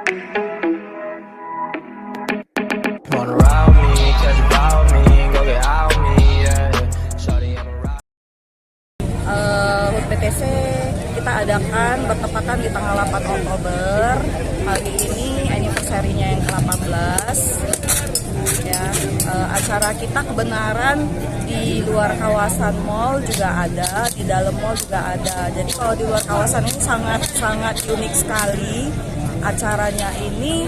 Wanna ride me, catch a vibe with me, go get out with me, yeah. Shawty, I'm a ride. HUT PTC kita adakan bertepatan di tanggal 8 Oktober. Hari ini anniversary-nya yang ke-18. Ya, acara kita kebenaran di luar kawasan mall juga ada, di dalam mall juga ada. Jadi kalau di luar kawasan ini sangat unik sekali. Acaranya ini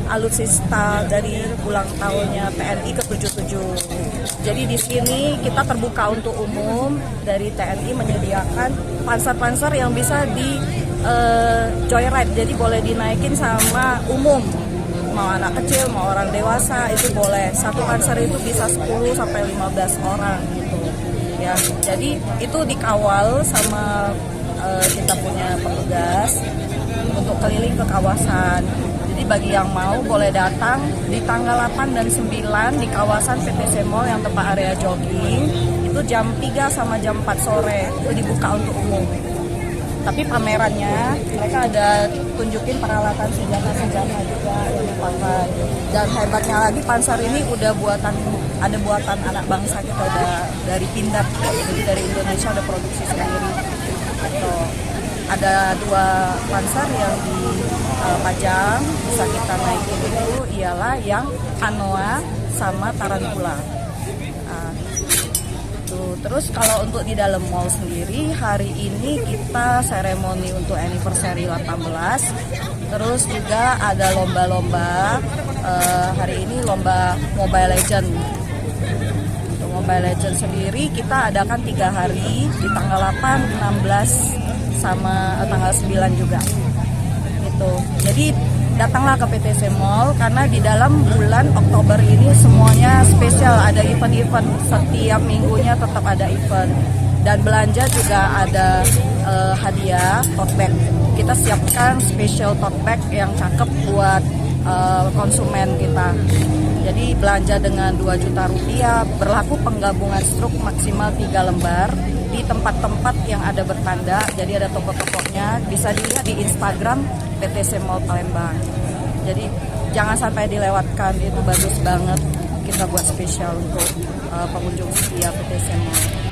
alutsista dari ulang tahunnya TNI ke-77. Jadi di sini kita terbuka untuk umum. Dari TNI menyediakan panser-panser yang bisa di joyride, jadi boleh dinaikin sama umum. Mau anak kecil, mau orang dewasa itu boleh. Satu panser itu bisa 10 sampai 15 orang gitu. Ya, jadi itu dikawal sama kita punya petugas untuk keliling ke kawasan. Jadi bagi yang mau boleh datang di tanggal 8 dan 9 di kawasan PTC Mall yang tempat area jogging. Itu jam 3 sama jam 4 sore itu dibuka untuk umum. Tapi pamerannya mereka ada tunjukin peralatan senjata-senjata juga yang dipakai. Dan hebatnya lagi panser ini udah buatan anak bangsa kita, dari Pindad, jadi dari Indonesia ada produksi sendiri. Gitu. Ada 2 panser yang dipajang bisa kita naikin, itu ialah yang Anoa sama Tarantula. Terus kalau untuk di dalam mall sendiri, hari ini kita seremoni untuk anniversary 18. Terus juga ada lomba-lomba. Hari ini lomba Mobile Legend. Untuk Mobile Legend sendiri kita adakan 3 hari di tanggal 8, 16 sama tanggal 9 juga. Gitu. Jadi datanglah ke PTC Mall karena di dalam bulan Oktober ini semuanya spesial, ada event-event setiap minggunya, tetap ada event, dan belanja juga ada hadiah tote bag. Kita siapkan special tote bag yang cakep buat konsumen kita. Jadi belanja dengan 2 juta rupiah, berlaku penggabungan struk maksimal 3 lembar di tempat-tempat yang ada bertanda. Jadi ada toko-tokonya, bisa dilihat di Instagram PTC Mall Palembang. Jadi jangan sampai dilewatkan, itu bagus banget, kita buat spesial untuk pengunjung setia PTC Mall.